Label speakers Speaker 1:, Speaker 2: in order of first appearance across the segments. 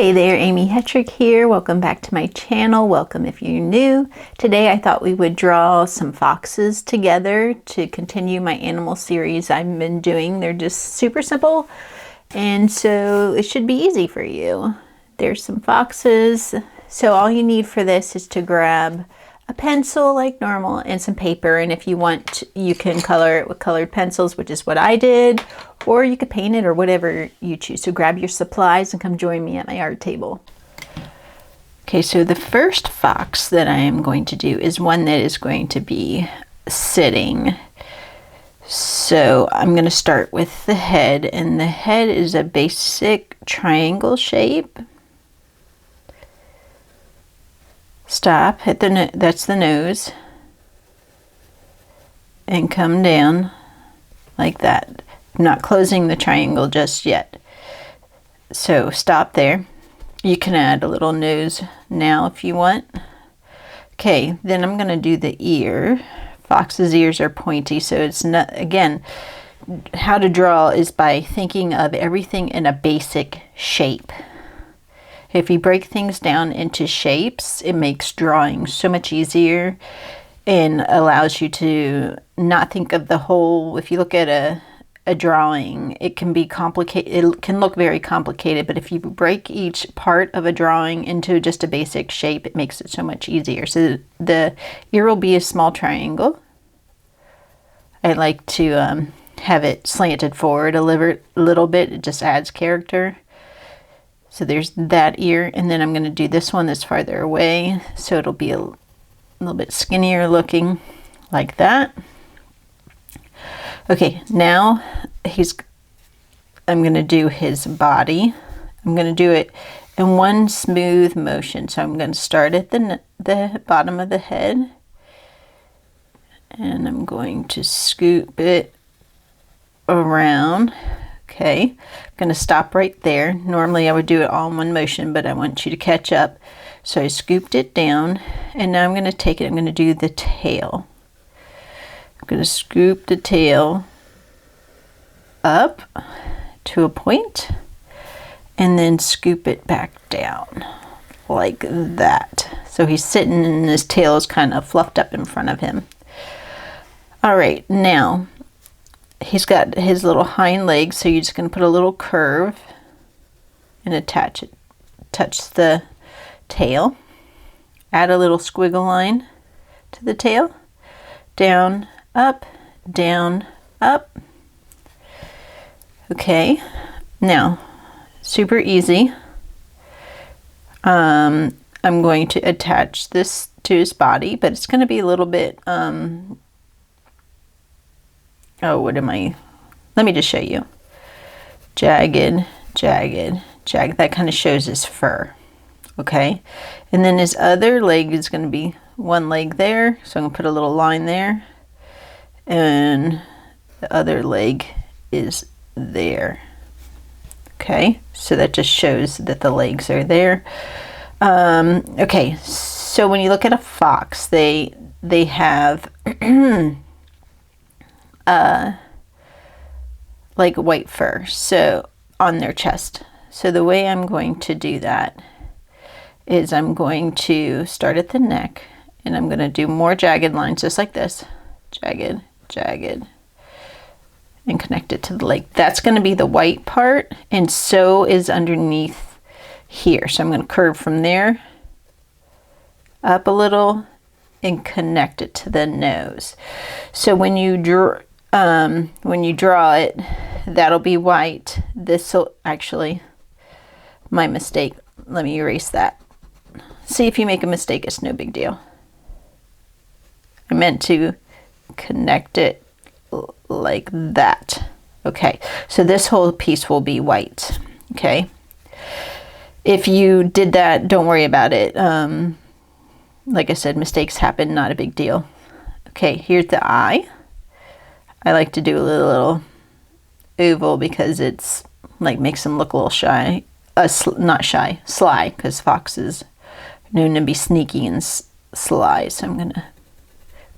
Speaker 1: Hey there, Amy Hetrick here. Welcome back to my channel. Welcome if you're new. Today I thought we would draw some foxes together to continue my animal series I've been doing. They're just super simple, and so it should be easy for you. There's some foxes. So all you need for this is to grab a pencil like normal and some paper, and if you want you can color it with colored pencils, which is what I did, or you could paint it or whatever you choose. So grab your supplies and come join me at my art table. Okay, so the first fox that I am going to do is one that is going to be sitting. So I'm going to start with the head, and the head is a basic triangle shape. Stop, hit the that's the nose, and come down like that. I'm not closing the triangle just yet. So stop there. You can add a little nose now if you want. Okay, then I'm going to do the ear. Fox's ears are pointy, so it's not, again, how to draw is by thinking of everything in a basic shape. If you break things down into shapes, it makes drawing so much easier and allows you to not think of the whole. If you look at a drawing, it can be complicated. It can look very complicated, but if you break each part of a drawing into just a basic shape, it makes it so much easier. So the ear will be a small triangle. I like to have it slanted forward a little bit. It just adds character. So there's that ear, and then I'm going to do this one that's farther away, so it'll be a little bit skinnier looking, like that. Okay, now I'm going to do his body. I'm going to do it in one smooth motion. So I'm going to start at the bottom of the head, and I'm going to scoop it around. Okay, I'm going to stop right there. Normally I would do it all in one motion, but I want you to catch up. So I scooped it down, and now I'm going to take it. I'm going to do the tail. I'm going to scoop the tail up to a point, and then scoop it back down like that. So he's sitting, and his tail is kind of fluffed up in front of him. All right, now he's got his little hind legs, so you're just going to put a little curve and attach it. Touch the tail. Add a little squiggle line to the tail. Down, up, down, up. Okay, now, super easy. I'm going to attach this to his body, but it's going to be a little bit, let me just show you. Jagged, jagged, jagged. That kind of shows his fur. Okay. And then his other leg is going to be one leg there. So I'm going to put a little line there. And the other leg is there. Okay. So that just shows that the legs are there. Okay. So when you look at a fox, they have like white fur, so on their chest. So the way I'm going to do that is I'm going to start at the neck, and I'm going to do more jagged lines just like this. Jagged, jagged, and connect it to the leg. That's going to be the white part, and so is underneath here. So I'm going to curve from there up a little and connect it to the nose. So when you draw it, that'll be white. This'll actually, my mistake. Let me erase that. See, if you make a mistake, it's no big deal. I meant to connect it like that. Okay, so this whole piece will be white. Okay, if you did that, don't worry about it. Like I said, mistakes happen, not a big deal. Okay, here's the eye. I like to do a little oval because it's like makes them look a little shy. Not shy, sly, because foxes are known to be sneaky and sly. So I'm going to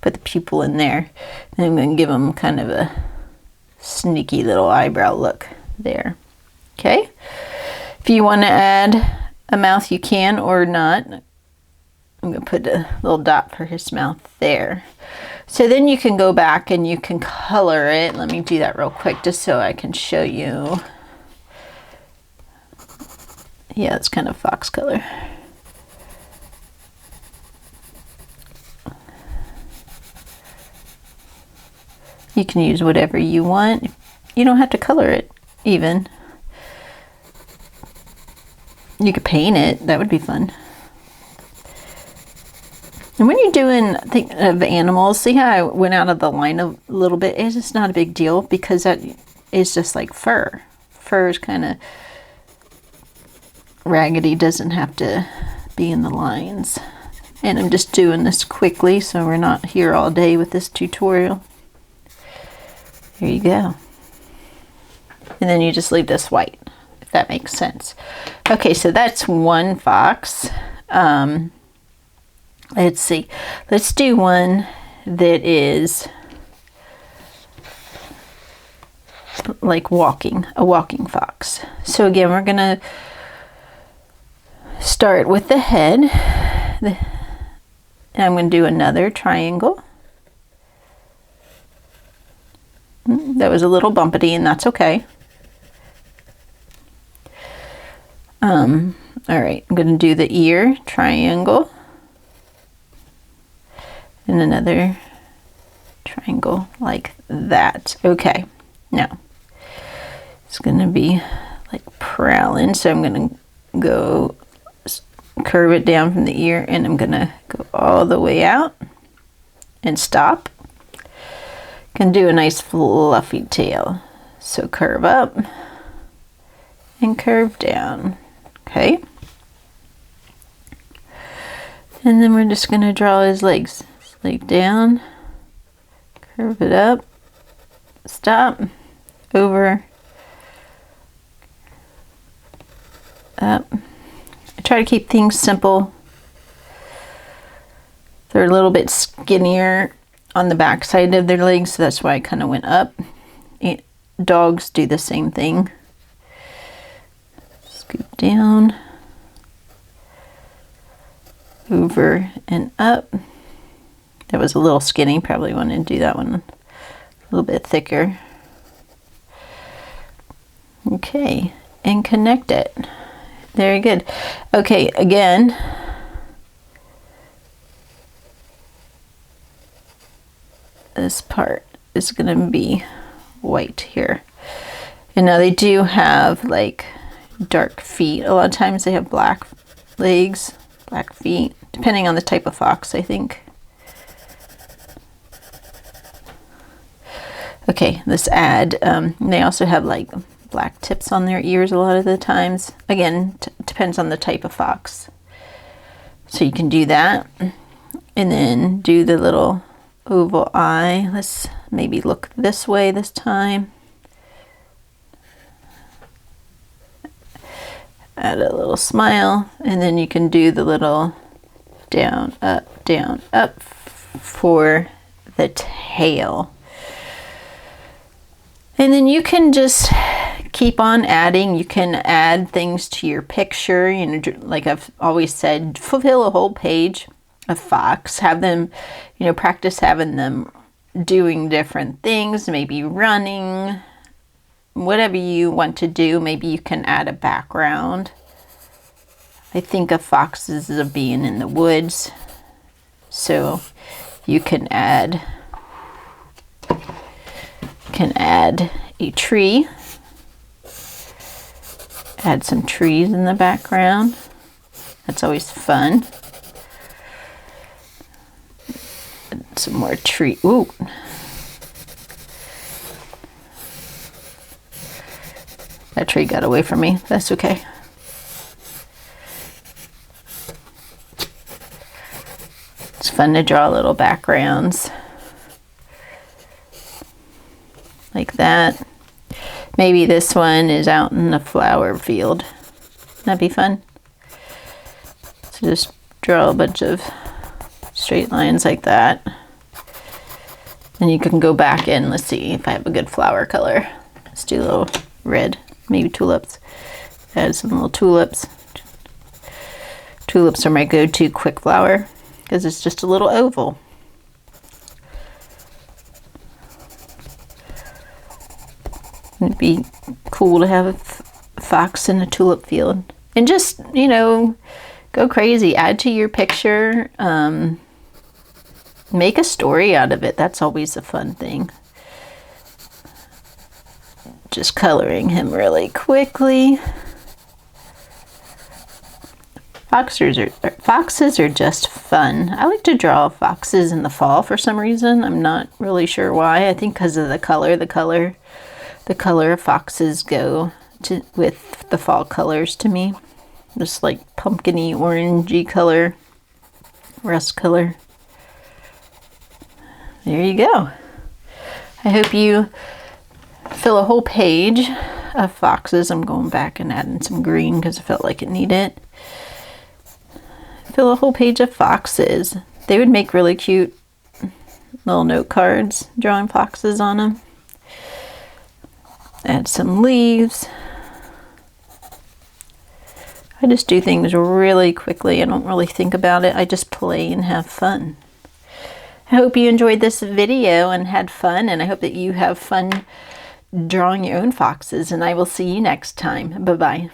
Speaker 1: put the pupil in there, and I'm going to give them kind of a sneaky little eyebrow look there. Okay, if you want to add a mouth, you can or not. I'm going to put a little dot for his mouth there. So then you can go back and you can color it. Let me do that real quick just so I can show you. Yeah, it's kind of fox color. You can use whatever you want. You don't have to color it even. You could paint it. That would be fun. And when you're doing of animals, see how I went out of the line a little bit? It's just not a big deal because that is just like fur. Fur is kind of raggedy, doesn't have to be in the lines. And I'm just doing this quickly so we're not here all day with this tutorial. Here you go. And then you just leave this white, if that makes sense. Okay, so that's one fox. Let's see. Let's do one that is like a walking fox. So again, we're going to start with the head. And I'm going to do another triangle. That was a little bumpity, and that's okay. All right, I'm going to do the ear triangle. And another triangle like that. Okay, now it's going to be like prowling. So I'm going to go curve it down from the ear, and I'm going to go all the way out and stop. Can do a nice fluffy tail. So curve up and curve down. Okay. And then we're just going to draw his legs. Leg down, curve it up, stop, over, up. I try to keep things simple. They're a little bit skinnier on the back side of their legs, so that's why I kind of went up. Dogs do the same thing. Scoop down, over and up. That was a little skinny, probably wanted to do that one a little bit thicker. Okay, and connect it. Very good. Okay, again, this part is going to be white here. And now they do have like dark feet. A lot of times they have black legs, black feet, depending on the type of fox, I think. Okay, let's add, they also have like black tips on their ears a lot of the times. Again, depends on the type of fox. So you can do that. And then do the little oval eye. Let's maybe look this way this time. Add a little smile. And then you can do the little down, up for the tail. And then you can just keep on adding. You can add things to your picture. You know, like I've always said, fulfill a whole page of fox. Have them, you know, practice having them doing different things, maybe running, whatever you want to do. Maybe you can add a background. I think of foxes as being in the woods. So you can add a tree, add some trees in the background. That's always fun. Some more tree. Ooh. That tree got away from me. That's okay. It's fun to draw little backgrounds. Like that. Maybe this one is out in the flower field. That'd be fun. So just draw a bunch of straight lines like that. And you can go back in. Let's see if I have a good flower color. Let's do a little red, maybe tulips. Add some little tulips. Tulips are my go-to quick flower because it's just a little oval. It'd be cool to have a fox in a tulip field. And just, you know, go crazy. Add to your picture. Make a story out of it. That's always a fun thing. Just coloring him really quickly. Foxes are just fun. I like to draw foxes in the fall for some reason. I'm not really sure why. I think because of the color. The color of foxes go with the fall colors to me. Just like pumpkin-y, orangey color, rust color. There you go. I hope you fill a whole page of foxes. I'm going back and adding some green because I felt like it needed. Fill a whole page of foxes. They would make really cute little note cards drawing foxes on them. Add some leaves. I just do things really quickly. I don't really think about it. I just play and have fun. I hope you enjoyed this video and had fun, and I hope that you have fun drawing your own foxes, and I will see you next time. Bye-bye.